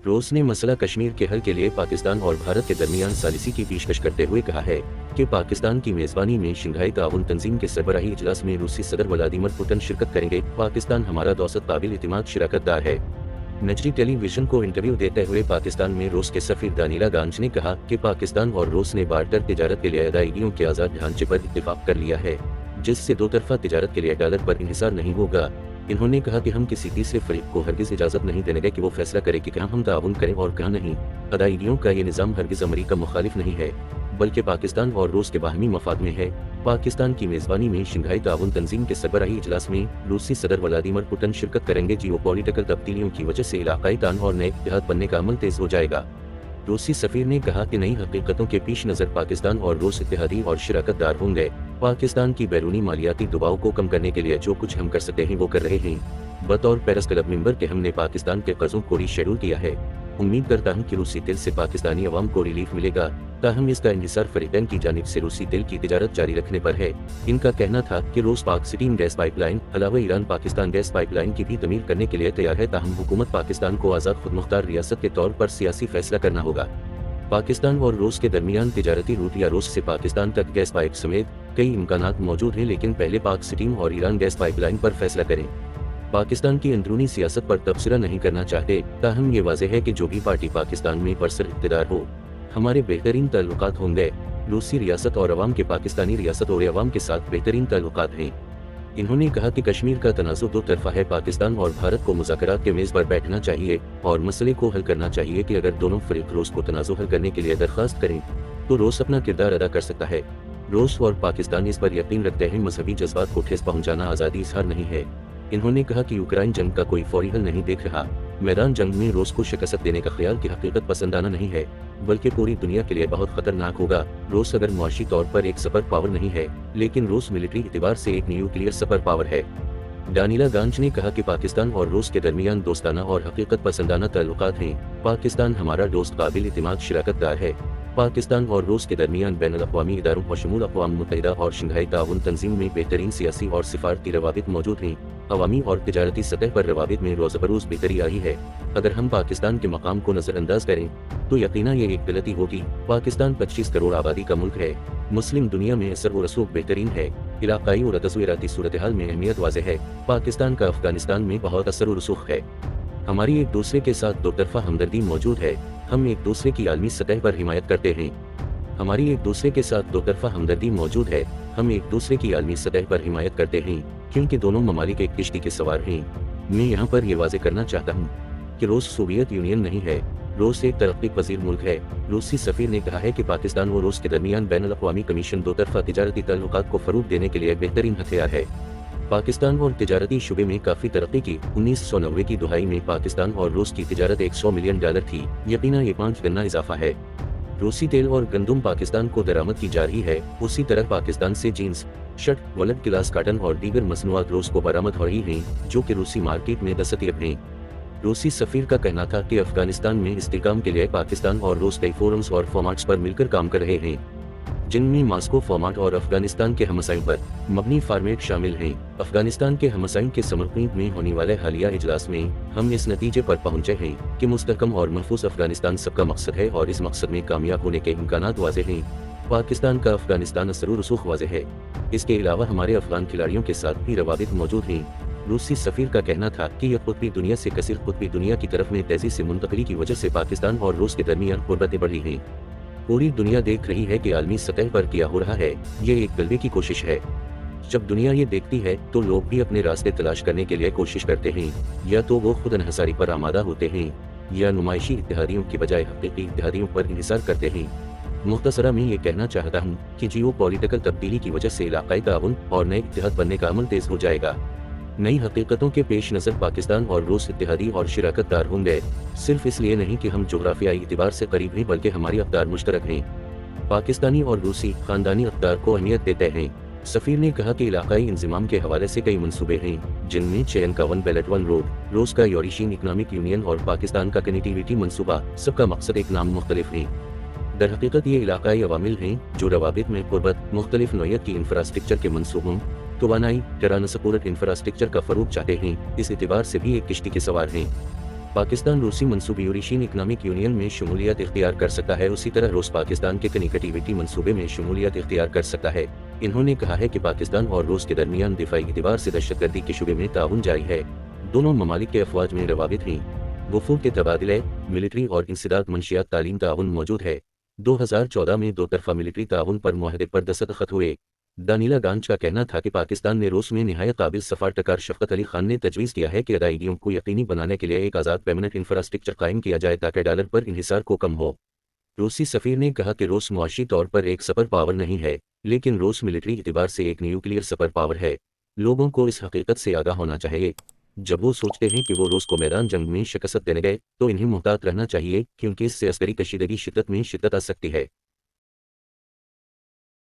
रूस ने मसला कश्मीर के हल के लिए पाकिस्तान और भारत के दरमियान सालिसी की पेशकश करते हुए कहा है कि पाकिस्तान की मेजबानी में शंघाई ताउन तंजीम के सरबराही इजलास में रूसी सदर व्लादिमीर पुतिन शिरकत करेंगे। पाकिस्तान हमारा दौसत काबिल इतिमाद शिराकतदार है। नजरी टेलीविजन को इंटरव्यू देते हुए पाकिस्तान में रूस के सफीर दानिला गांज ने कहा कि पाकिस्तान और रूस ने बार्टर तिजारत के लिए अदायगियों के आज़ाद ढांचे पर इत्तेफाक कर लिया है, जिससे दो तरफा तिजारत के लिए अदालत पर इन्हिसार नहीं होगा। इन्होंने कहा कि हम किसी तीसरे फरीक को हरगिज इजाजत नहीं देंगे कि वो फैसला करे कि कहाँ हम ताउन करें और कहाँ नहीं। अदायगियों का ये निज़ाम हरगिज अमरीका मुखालिफ नहीं है, बल्कि पाकिस्तान और रूस के बाहमी मफाद में है। पाकिस्तान की मेजबानी में शंघाई ताउन तंजीम के सरबराही इजलास में रूसी सदर व्लादिमीर पुतिन शिरकत करेंगे। जियोपॉलिटिकल तब्दीलियों की वजह से इलाकाई तान और नए इत्तेहाद बनने का अमल तेज हो जाएगा। रूसी सफीर ने कहा कि नई हकीकतों के पेश नज़र पाकिस्तान और रूस इत्तेहादी और शिराकतदार होंगे। पाकिस्तान की बैरूनी मालियाती दबाव को कम करने के लिए जो कुछ हम कर सकते हैं वो कर रहे हैं। बतौर पेरिस क्लब मेंबर के हमने पाकिस्तान के कर्जों को रीशेड्यूल किया है। उम्मीद करता हूं कि रूसी तेल से पाकिस्तानी अवाम को रिलीफ मिलेगा, ताहम इसका इंहिसार फरीदैन की जानिब से रूसी तेल की तिजारत जारी रखने पर है। इनका कहना था कि रूस पाक स्टीम गैस पाइपलाइन अलावा ईरान पाकिस्तान गैस पाइपलाइन की भी तमीर करने के लिए तैयार है, ताहम हुकूमत पाकिस्तान को आज़ाद खुदमुख्तार रियासत के तौर पर सियासी फैसला करना होगा। पाकिस्तान और रूस के दरमियान तिजारती रूट या रूस से पाकिस्तान तक गैस पाइप समेत कई इम्कानात मौजूद हैं, लेकिन पहले पाक स्टीम और ईरान गैस पाइपलाइन पर फैसला करें। पाकिस्तान की अंदरूनी सियासत पर तबसरा नहीं करना चाहते, ताहम ये वाज़ेह है कि जो भी पार्टी पाकिस्तान में बरसर इक़्तिदार हो, हमारे बेहतरीन ताल्लुकात होंगे। रूसी रियासत और अवाम के पाकिस्तानी रियासत और अवाम के साथ बेहतरीन ताल्लुकात हैं। इन्होंने कहा कि कश्मीर का तनाज़ुर दो तरफा है। पाकिस्तान और भारत को मुज़ाकरात के मेज़ पर बैठना चाहिए और मसले को हल करना चाहिए कि अगर दोनों फरीक रूस को तनाज़ुर हल करने के लिए दरख्वास्त करें तो रूस अपना किरदार अदा कर सकता है। रूस और पाकिस्तान इस पर यकीन रखते हैं मजहबी जज्बात को ठेस पहुँचाना आज़ादी इज़हार नहीं है। इन्होंने कहा कि यूक्रेन जंग का कोई फौरी हल नहीं देख रहा। मैदान जंग में रूस को शिकस्त देने का ख्याल की हकीकत पसंदाना नहीं है, बल्कि पूरी दुनिया के लिए बहुत खतरनाक होगा। रूस अगर मुआशी तौर पर एक सुपर पावर नहीं है, लेकिन रूस मिलिट्री एतबार से एक न्यूक्लियर सुपर पावर है। दानिला गांज ने कहा कि पाकिस्तान और रूस के दरमियान दोस्ताना और हकीकत पसंदाना ताल्लुकात हैं। पाकिस्तान हमारा दोस्त काबिल इतिमाद शिराकतदार है। पाकिस्तान और रूस के दरमियान बैनुल-अक़वामी इदारों बशमूल अक़वाम मुत्तहिदा और शंघाई ताउन तंजीम में बेहतरीन सियासी और सिफारती रवाबित मौजूद हैं। अवामी और तिजारती सतह पर रवाबित में रोज़ बरोज़ बेहतरी आई है। अगर हम पाकिस्तान के मकाम को नज़रअंदाज करें तो यकीनन ये एक गलती होगी। पाकिस्तान 25 करोड़ आबादी का मुल्क है। मुस्लिम दुनिया में असर व रसूख बेहतरीन है। इलाकाई और तस्वीराती सूरत हाल में अहमियत वाज़ेह है। पाकिस्तान का अफगानिस्तान में बहुत असर व रसूख है। हमारी एक दूसरे के साथ दो तरफा हमदर्दी मौजूद है। हम एक दूसरे की आलमी सतह पर हिमायत करते हैं। हमारी एक दूसरे के साथ दो तरफा हमदर्दी मौजूद है। हम एक दूसरे की आलमी सतह पर हिमायत करते हैं, क्योंकि दोनों ममालिक एक किश्ती के सवार हैं। मैं यहाँ पर यह वाज़ेह करना चाहता हूँ कि रूस सोवियत यूनियन नहीं है। रूस एक तरक्की पजीर मुल्क है। रूसी सफीर ने कहा है कि पाकिस्तान और रूस के दरमियान बैनुल-अक़वामी कमीशन दो तरफा तिजारती ताल्लुकात को फ़रोग़ देने के लिए बेहतरीन हथियार है। पाकिस्तान और तिजारती शुबे में काफ़ी तरक्की की। 1990 की दुहाई में पाकिस्तान और रूस की तिजारत $100 मिलियन थी। यकीनन ये 5 गुना इजाफा है। रूसी तेल और गंदम पाकिस्तान को दरामद की जा रही है। उसी तरह पाकिस्तान से jeans, shirt, world class cotton और दीगर मसनूआत रूस को बरामद हो रही हैं, जो कि रूसी मार्केट में दस्तयाब हैं। रूसी सफीर का कहना था कि अफगानिस्तान में इस्तेहकाम के लिए पाकिस्तान और रूस कई फोरम्स और फॉर्मेट्स पर मिलकर काम कर रहे हैं, जिनमें मास्को फॉर्मेट और अफगानिस्तान के हमसायों पर मबनी फॉर्मेट शामिल हैं। अफगानिस्तान के हमसायों के समरकंद में होने वाले हालिया इजलास में हम इस नतीजे पर पहुंचे हैं कि मुस्तहकम और महफूज अफगानिस्तान सबका मकसद है और इस मकसद में कामयाब होने के इम्कानात वाज़ेह हैं। पाकिस्तान का अफगानिस्तान असर व रसूख वाज़ेह है। इसके अलावा हमारे अफगान खिलाड़ियों के साथ भी रवाबित मौजूद हैं। रूसी सफीर का कहना था कि यह कुतबी दुनिया से कसीर कुतबी दुनिया की तरफ में तेजी से मुंतकली की वजह से पाकिस्तान और रूस के दरमियान क़ुर्बतें बढ़ी हैं। पूरी दुनिया देख रही है कि आलमी सतह पर क्या हो रहा है। ये एक गलबे की कोशिश है। जब दुनिया ये देखती है तो लोग भी अपने रास्ते तलाश करने के लिए कोशिश करते हैं। या तो वो खुद अनहसारी पर आमादा होते हैं या नुमाइशी इत्तेहादियों की बजाय हकीकी इत्तेहादियों पर इंहिसार करते हैं। मुख्तसरा में ये कहना चाहता हूँ कि जियोपॉलिटिकल तब्दीली की वजह से इलाकाई ताउन और नए इत्तेहाद बनने का अमल तेज हो जाएगा। नई हकीकतों के पेश नज़र पाकिस्तान और रूस इत्तेहादी और शिराकतदार होंगे, सिर्फ इसलिए नहीं कि हम जोग्राफियाई एतबार से करीब हैं, बल्कि हमारी अक़दार मुश्तरक हैं। पाकिस्तानी और रूसी ख़ानदानी अक़दार को अहमियत देते हैं। सफ़ीर ने कहा कि इलाकाई इंज़िमाम के हवाले से कई मंसूबे हैं, जिनमें चयन का वन बेल्ट वन रोड, रूस का यूरेशियन इकनॉमिक यूनियन और पाकिस्तान का कनेक्टिविटी मंसूबा, सबका मकसद एक नाम मुख्तलिफ हैं। दर हकीकत ये इलाकाई अवामिल हैं जो रवाबित में क़ुर्बत, मुख्तलिफ नौयत की इंफ्रास्ट्रक्चर के मंसूबों, तवानाई, ट्रांसपोर्ट इंफ्रास्ट्रक्चर का फ़रोग़ चाहते हैं। इस एतबार से भी एक किश्ती के सवार हैं। पाकिस्तान रूसी मंसूबे यूरेशियन इकनॉमिक यूनियन में शमूलियत इख्तियार कर सकता है, उसी तरह रूस पाकिस्तान के कनेक्टिविटी मंसूबे में शमूलियत इख्तियार कर सकता है। इन्होंने कहा है कि पाकिस्तान और रूस के दरमियान दिफाई एतबार से दहशतगर्दी के शुबे में ताउन जारी है। दोनों ममालिक के अफवाज में रवाबित ही वफूद के तबादले, मिलिट्री और इंसदाद मंशियात तालीम ताउन मौजूद है। 2014 में दो तरफा मिलिट्री ताउन पर मुआहदे पर दस्तखत हुए। दानिला गांज का कहना था कि पाकिस्तान ने रूस में निहायत काबिल सफारतकार शफकत अली खान ने तजवीज़ किया है कि अदायगियों को यकीनी बनाने के लिए एक आज़ाद पेमेंट इंफ्रास्ट्रक्चर कायम किया जाए ताकि डॉलर पर इन्हिसार को कम हो। रूसी सफ़ीर ने कहा कि रूस मुआशी तौर पर एक सुपर पावर नहीं है, लेकिन रूस मिलिट्री एतबार से एक न्यूक्लियर सुपर पावर है। लोगों को इस हकीकत से आगाह होना चाहिए। जब वो सोचते हैं कि वो रूस को मैदान जंग में शिकस्त देने गए, तो इन्हें मुहतात रहना चाहिए, क्योंकि इससे अस्करी कशीदगी शिद्दत में शिद्दत आ सकती है।